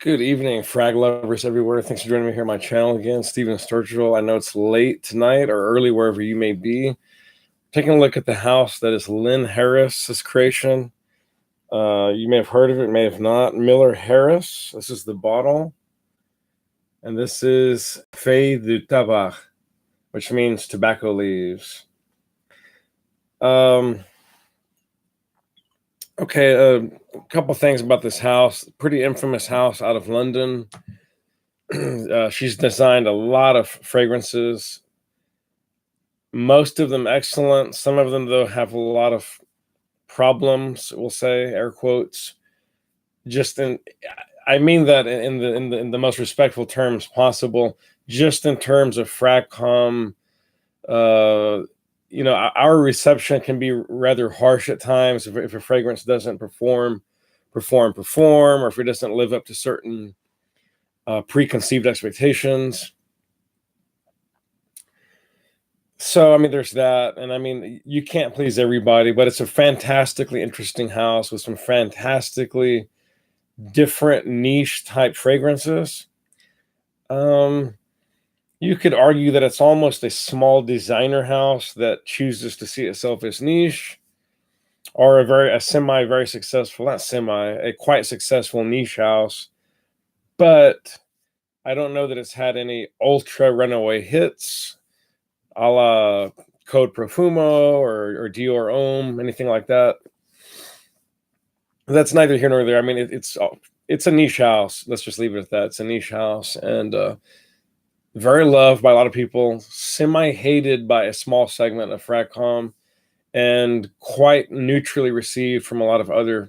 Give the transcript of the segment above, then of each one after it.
Good evening, frag lovers everywhere. Thanks for joining me here on my channel again. Steven Sturgill. I know it's late tonight or early wherever you may be. Taking a look at the house that is Lynn Harris's creation. You may have heard of it, may have not. Miller Harris. This is the bottle. And this is Feuilles de Tabac, which means tobacco leaves. Okay, a couple things about this house. Pretty infamous house out of London. She's designed a lot of fragrances, most of them excellent. Some of them, though, have a lot of problems, we'll say, air quotes. I mean that in the most respectful terms possible, just in terms of fragcom. Our reception can be rather harsh at times if a fragrance doesn't perform, or if it doesn't live up to certain preconceived expectations. So, I mean, there's that. And I mean, you can't please everybody, but it's a fantastically interesting house with some fantastically different niche type fragrances. You could argue that it's almost a small designer house that chooses to see itself as niche, or a quite successful niche house. But I don't know that it's had any ultra runaway hits, a la Code Profumo or Dior Homme, anything like that. That's neither here nor there. I mean, it's a niche house. Let's just leave it at that. It's a niche house, and very loved by a lot of people, semi-hated by a small segment of fragcom, and quite neutrally received from a lot of other,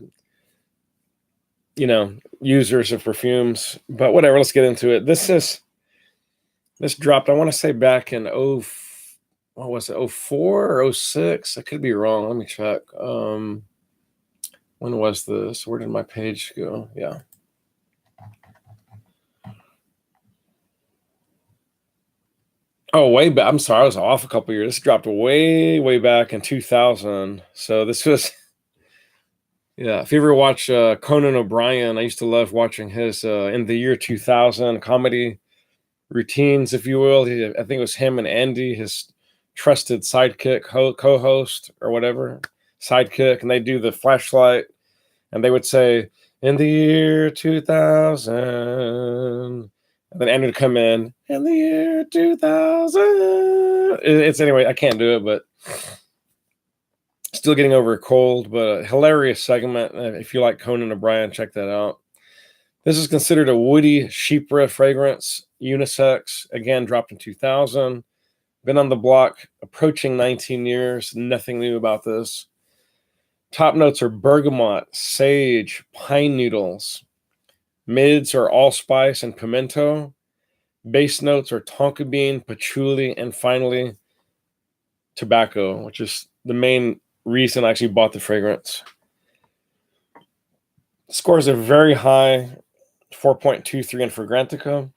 users of perfumes. But whatever, let's get into it. This dropped, I want to say, back in what was it, 04 or 06? I could be wrong. Let me check. When was this? Where did my page go? Yeah. Oh, way back. I'm sorry, I was off a couple years. This dropped way back in 2000. So this was, yeah. If you ever watch Conan O'Brien, I used to love watching his in the year 2000 comedy routines, if you will. I think it was him and Andy, his trusted sidekick, co-host or whatever, sidekick, and they do the flashlight, and they would say, "In the year 2000." And then Andy would come in the year 2000. It's anyway, I can't do it, but still getting over a cold, but a hilarious segment. If you like Conan O'Brien, check that out. This is considered a woody chypre fragrance, unisex. Again, dropped in 2000. Been on the block approaching 19 years. Nothing new about this. Top notes are bergamot, sage, pine needles. Mids are allspice and pimento. Base notes are tonka bean, patchouli, and finally tobacco, which is the main reason I actually bought the fragrance. Scores are very high, 4.23 in Fragrantica.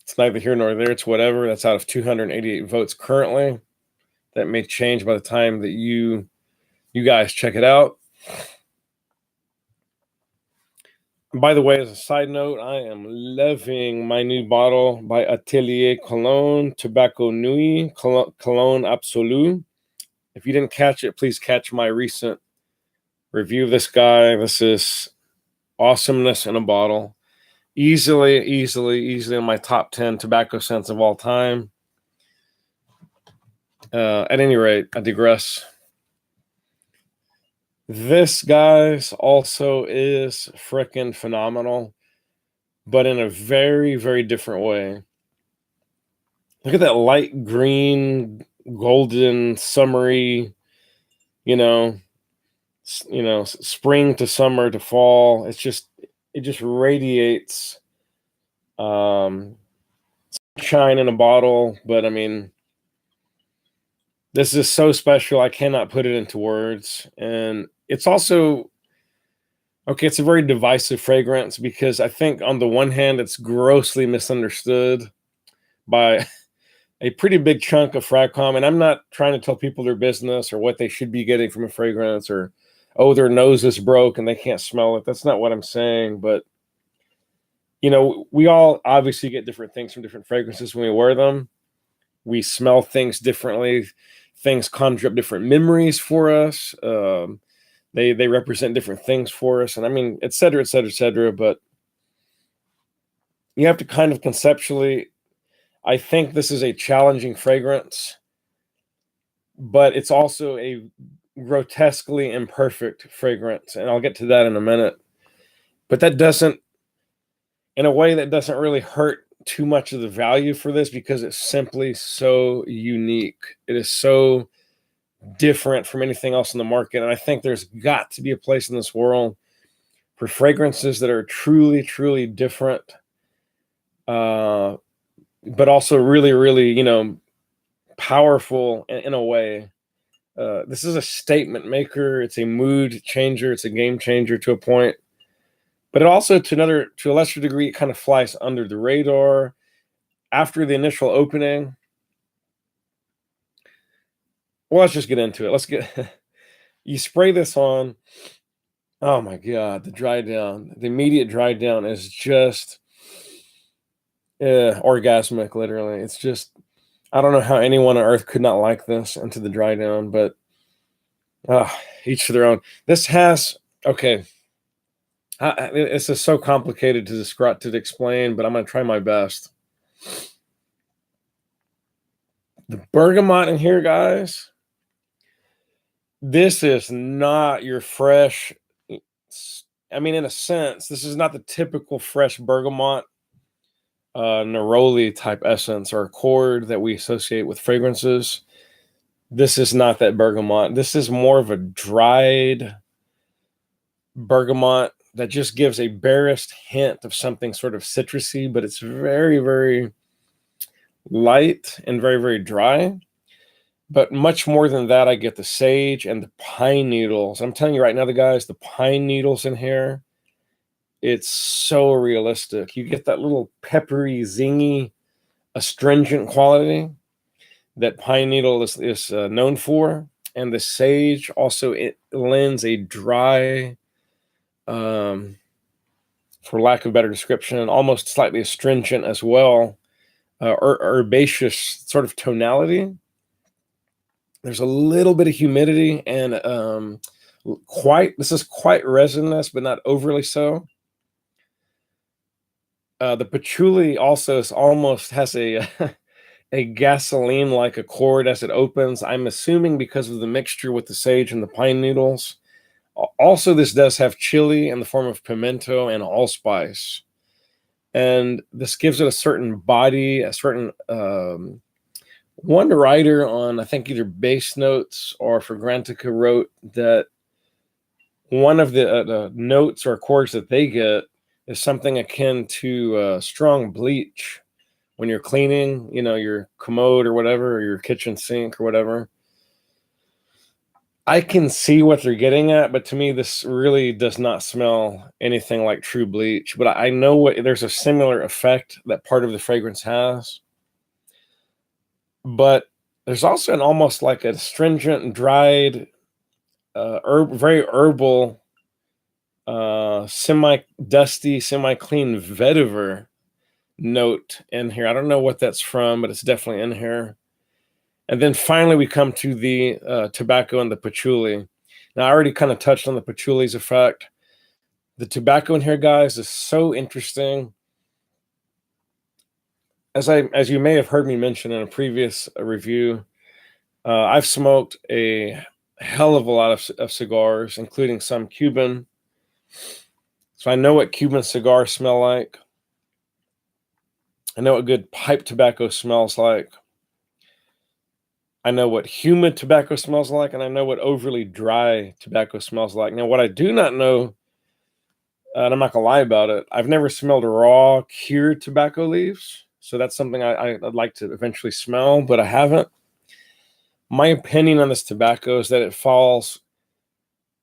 It's neither here nor there. It's whatever. That's out of 288 votes currently. That may change by the time that you guys check it out. By the way, as a side note, I am loving my new bottle by Atelier Cologne, Tobacco Nuit, Cologne Absolu. If you didn't catch it, please catch my recent review of this guy. This is awesomeness in a bottle. Easily in my top 10 tobacco scents of all time. At any rate, I digress. This, guys, also is frickin' phenomenal, but in a very different way. Look at that light green, golden, summery, spring to summer to fall. It just radiates sunshine in a bottle. But I mean, this is so special, I cannot put it into words. And it's also, okay, it's a very divisive fragrance because I think on the one hand, it's grossly misunderstood by a pretty big chunk of fragcom. And I'm not trying to tell people their business or what they should be getting from a fragrance or oh, their nose is broke and they can't smell it. That's not what I'm saying. But, we all obviously get different things from different fragrances when we wear them. We smell things differently. Things conjure up different memories for us. They represent different things for us. And I mean, et cetera, et cetera, et cetera. But you have to kind of conceptually, I think this is a challenging fragrance, but it's also a grotesquely imperfect fragrance. And I'll get to that in a minute. But that doesn't, in a way, that doesn't really hurt too much of the value for this because it's simply so unique. It is so different from anything else in the market. And I think there's got to be a place in this world for fragrances that are truly, truly different, but also really, really, powerful in a way. This is a statement maker. It's a mood changer. It's a game changer to a point. But it also, to a lesser degree, it kind of flies under the radar. After the initial opening, well, let's just get into it. You spray this on. Oh my God, the immediate dry down is just orgasmic, literally. It's just, I don't know how anyone on earth could not like this into the dry down, but each to their own. This has, okay, this is so complicated to explain, but I'm going to try my best. The bergamot in here, guys, this is not your fresh, I mean, in a sense, this is not the typical fresh bergamot, neroli type essence or accord that we associate with fragrances. This is not that bergamot. This is more of a dried bergamot that just gives a barest hint of something sort of citrusy, but it's very, very light and very, very dry. But much more than that, I get the sage and the pine needles. I'm telling you right now, the pine needles in here, it's so realistic. You get that little peppery, zingy, astringent quality that pine needle is known for. And the sage also, it lends a dry, for lack of a better description, almost slightly astringent as well, herbaceous sort of tonality. There's a little bit of humidity and this is quite resinous, but not overly so. The patchouli also almost has a a gasoline-like accord as it opens. I'm assuming because of the mixture with the sage and the pine needles. Also, this does have chili in the form of pimento and allspice. And this gives it a certain body, a certain one writer on, I think, either Bass Notes or Fragrantica wrote that one of the notes or chords that they get is something akin to strong bleach when you're cleaning, your commode or whatever, or your kitchen sink or whatever. I can see what they're getting at, but to me, this really does not smell anything like true bleach. But I know there's a similar effect that part of the fragrance has. But there's also an almost like a astringent, dried, very herbal, semi-dusty, semi-clean vetiver note in here. I don't know what that's from, but it's definitely in here. And then finally, we come to the tobacco and the patchouli. Now, I already kind of touched on the patchouli's effect. The tobacco in here, guys, is so interesting. As you may have heard me mention in a previous review, I've smoked a hell of a lot of cigars, including some Cuban. So I know what Cuban cigars smell like. I know what good pipe tobacco smells like. I know what humid tobacco smells like, and I know what overly dry tobacco smells like. Now, what I do not know, and I'm not going to lie about it, I've never smelled raw, cured tobacco leaves. So that's something I'd like to eventually smell, but I haven't. My opinion on this tobacco is that it falls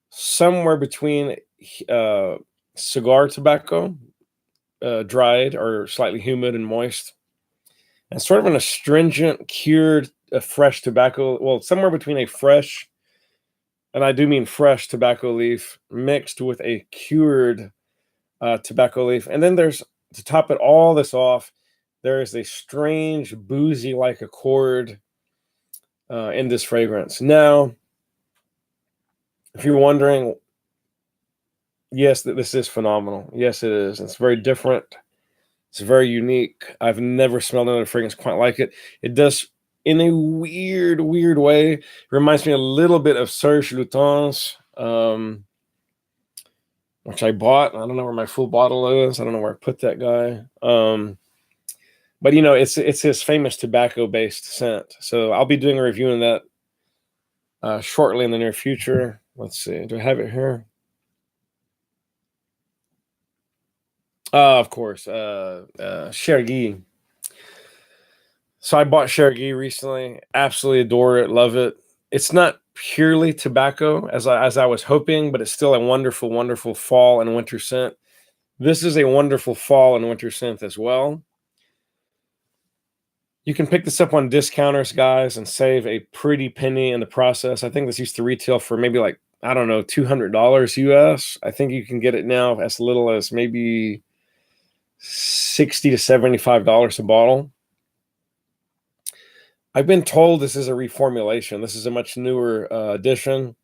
somewhere between cigar tobacco, dried or slightly humid and moist, and sort of an astringent, cured, fresh tobacco. Well, somewhere between a fresh and I do mean fresh tobacco leaf mixed with a cured tobacco leaf. And then there's, to top it all this off, there is a strange boozy-like accord in this fragrance. Now, if you're wondering, yes, this is phenomenal. Yes, it is. It's very different. It's very unique. I've never smelled another fragrance quite like it. It does, in a weird, weird way, reminds me a little bit of Serge Lutens, which I bought. I don't know where my full bottle is. I don't know where I put that guy. But you know, it's his famous tobacco-based scent. So I'll be doing a review on that shortly in the near future. Let's see. Do I have it here? Of course, Chergui. So I bought Chergui recently. Absolutely adore it. Love it. It's not purely tobacco as I was hoping, but it's still a wonderful, wonderful fall and winter scent. This is a wonderful fall and winter scent as well. You can pick this up on discounters, guys, and save a pretty penny in the process. I think this used to retail for maybe like, I don't know, $200 US. I think you can get it now as little as maybe $60 to $75 a bottle. I've been told this is a reformulation. This is a much newer edition.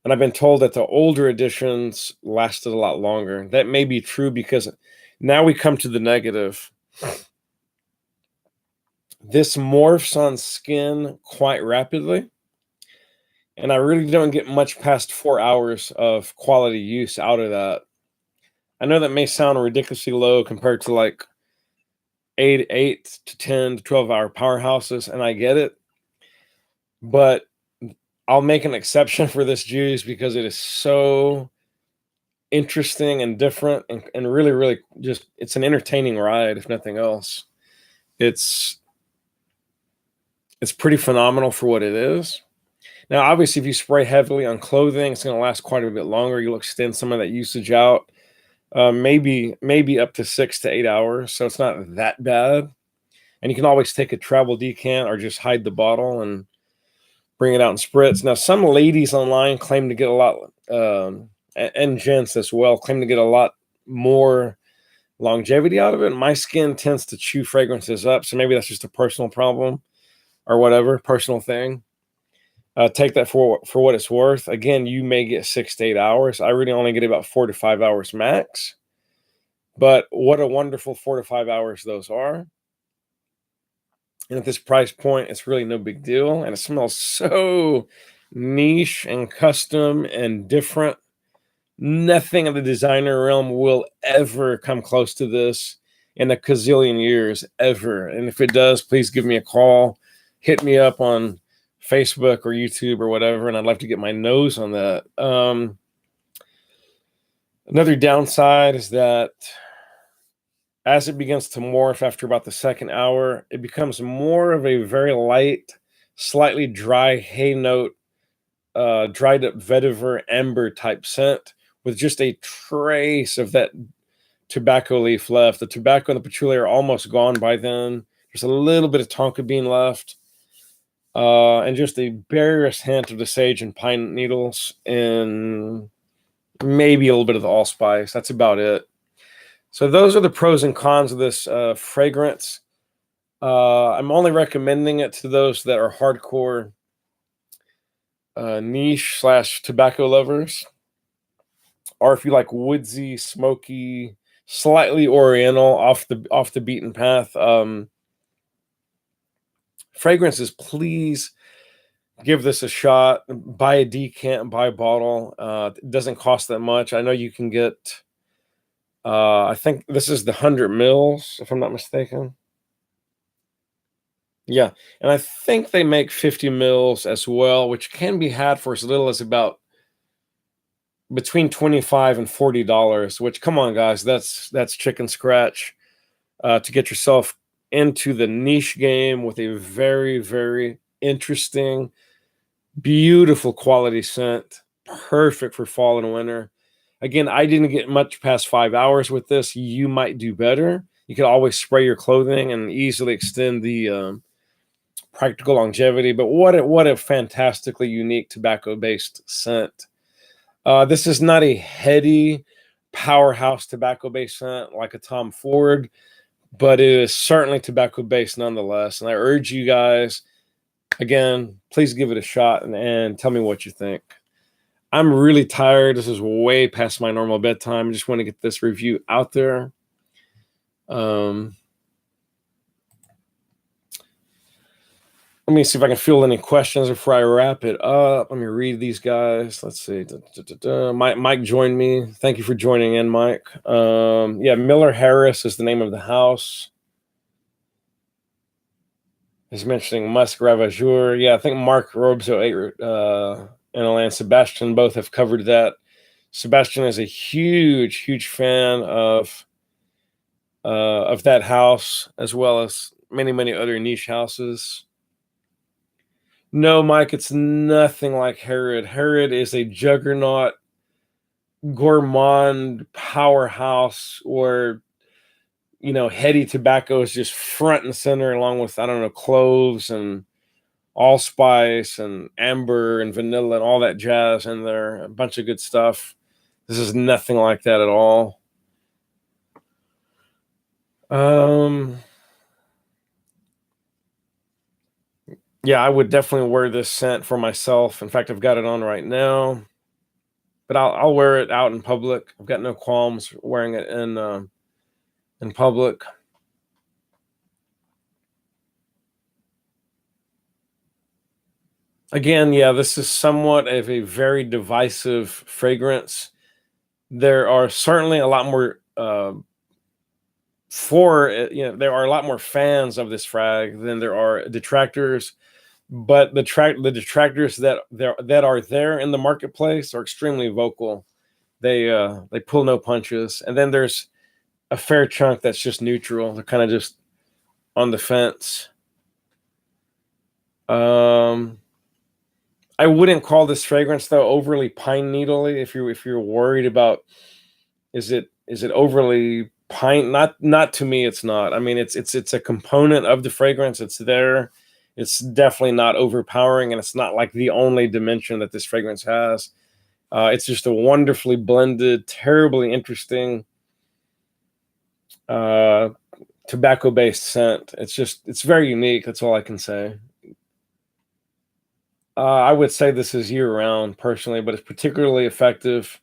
And I've been told that the older editions lasted a lot longer. That may be true because now we come to the negative. This morphs on skin quite rapidly. And I really don't get much past 4 hours of quality use out of that. I know that may sound ridiculously low compared to like 8 to 10 to 12-hour powerhouses, and I get it. But I'll make an exception for this juice because it is so interesting and different and really, really just, it's an entertaining ride, if nothing else. It's pretty phenomenal for what it is. Now, obviously, if you spray heavily on clothing, it's going to last quite a bit longer. You'll extend some of that usage out, maybe up to 6 to 8 hours. So it's not that bad. And you can always take a travel decant or just hide the bottle and bring it out in spritz. Now, some ladies online claim to get a lot, and gents as well, claim to get a lot more longevity out of it. My skin tends to chew fragrances up, so maybe that's just a personal problem or whatever, personal thing. Take that for what it's worth. Again, you may get 6 to 8 hours. I really only get about 4 to 5 hours max. But what a wonderful 4 to 5 hours those are. And at this price point, it's really no big deal. And it smells so niche and custom and different. Nothing in the designer realm will ever come close to this in a gazillion years, ever. And if it does, please give me a call. Hit me up on Facebook or YouTube or whatever, and I'd like to get my nose on that. Another downside is that as it begins to morph after about the second hour, it becomes more of a very light, slightly dry hay note, dried up vetiver amber type scent with just a trace of that tobacco leaf left. The tobacco and the patchouli are almost gone by then. There's a little bit of tonka bean left. And just a barest hint of the sage and pine needles and maybe a little bit of the allspice. That's about it. So those are the pros and cons of this fragrance. I'm only recommending it to those that are hardcore niche / tobacco lovers, or if you like woodsy, smoky, slightly oriental, off the beaten path fragrances. Please give this a shot. Buy a decant, buy a bottle. It doesn't cost that much. I know you can get, I think this is the 100 mils, if I'm not mistaken. Yeah, and I think they make 50 mils as well, which can be had for as little as about between $25 and $40, which, come on, guys, that's chicken scratch to get yourself into the niche game with a very, very interesting, beautiful quality scent, perfect for fall and winter. Again, I didn't get much past 5 hours with this. You might do better. You can always spray your clothing and easily extend the practical longevity. But what a fantastically unique tobacco-based scent. This is not a heady powerhouse tobacco-based scent like a Tom Ford, but it is certainly tobacco-based nonetheless. And I urge you guys, again, please give it a shot and tell me what you think. I'm really tired. This is way past my normal bedtime. I just want to get this review out there. Let me see if I can field any questions before I wrap it up. Let me read these guys. Let's see. Mike joined me. Thank you for joining in, Mike. Yeah, Miller Harris is the name of the house. He's mentioning Musk Ravageur. Yeah, I think Mark Robzo and Alain Sebastian both have covered that. Sebastian is a huge fan of that house, as well as many other niche houses. No, Mike, it's nothing like Herod. Herod is a juggernaut, gourmand powerhouse where, heady tobacco is just front and center, along with, I don't know, cloves and allspice and amber and vanilla and all that jazz in there. A bunch of good stuff. This is nothing like that at all. Yeah, I would definitely wear this scent for myself. In fact, I've got it on right now, but I'll wear it out in public. I've got no qualms wearing it in public. Again, yeah, this is somewhat of a very divisive fragrance. There are certainly a lot more there are a lot more fans of this frag than there are detractors. But the detractors that are there in the marketplace are extremely vocal. They pull no punches, and then there's a fair chunk that's just neutral. They're kind of just on the fence. I wouldn't call this fragrance though overly pine needly. If you're worried about is it overly pine? Not to me. It's not. I mean, it's a component of the fragrance. It's there. It's definitely not overpowering, and it's not like the only dimension that this fragrance has. It's just a wonderfully blended, terribly interesting tobacco-based scent. It's very unique. That's all I can say. I would say this is year-round, personally, but it's particularly effective,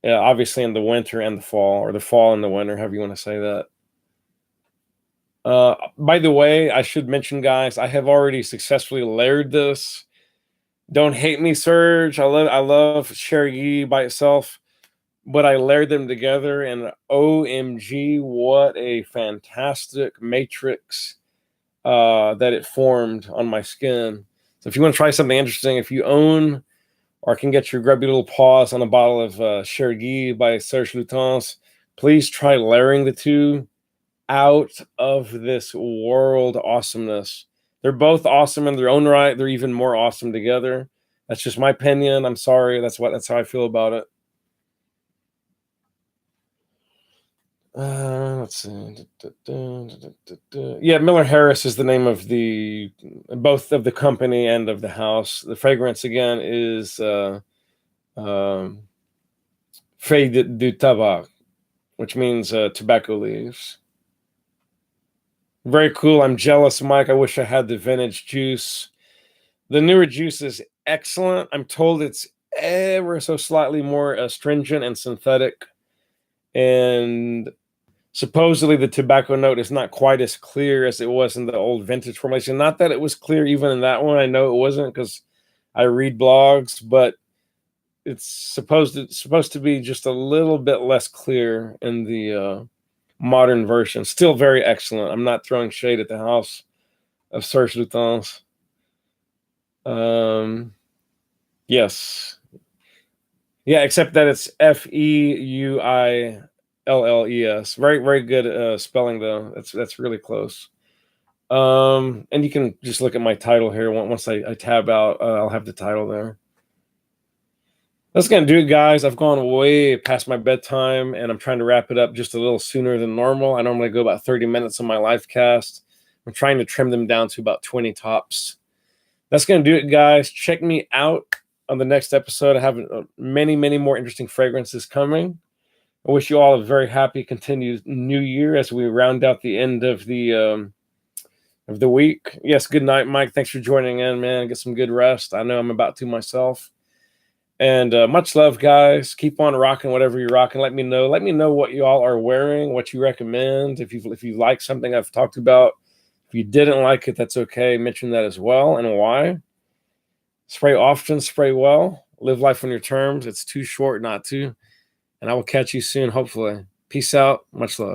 obviously, in the winter and the fall, or the fall and the winter, however you want to say that. By the way, I should mention, guys, I have already successfully layered this. Don't hate me, Serge. I love Cherry by itself, but I layered them together, and OMG, what a fantastic matrix that it formed on my skin. So if you want to try something interesting, if you own or can get your grubby little paws on a bottle of Cherry by Serge Lutens, please try layering the two. Out of this world awesomeness. They're both awesome in their own right. They're even more awesome together. That's just my opinion. I'm sorry. That's how I feel about it. Let's see. Yeah, Miller Harris is the name of both of the company and of the house. The fragrance again is Feuilles du Tabac, which means tobacco leaves. Very cool. I'm jealous, Mike. I wish I had the vintage juice. The newer juice is excellent. I'm told it's ever so slightly more astringent and synthetic. And supposedly the tobacco note is not quite as clear as it was in the old vintage formulation. Not that it was clear even in that one. I know it wasn't because I read blogs, but it's supposed to be just a little bit less clear in the modern version. Still very excellent. I'm not throwing shade at the house of Serge Lutens. Yes. Yeah, except that it's Feuilles. Very good spelling though. That's really close. And you can just look at my title here. Once I tab out, I'll have the title there. That's going to do it, guys. I've gone way past my bedtime, and I'm trying to wrap it up just a little sooner than normal. I normally go about 30 minutes on my live cast, I'm trying to trim them down to about 20 tops. That's going to do it, guys. Check me out on the next episode. I have many, many more interesting fragrances coming. I wish you all a very happy continued new year as we round out the end of the week. Yes, good night, Mike. Thanks for joining in, man. Get some good rest. I know I'm about to myself. And much love, guys. Keep on rocking whatever you're rocking. Let me know. Let me know what you all are wearing, what you recommend. If you like something I've talked about, if you didn't like it, that's okay. Mention that as well and why. Spray often, spray well. Live life on your terms. It's too short not to. And I will catch you soon, hopefully. Peace out. Much love.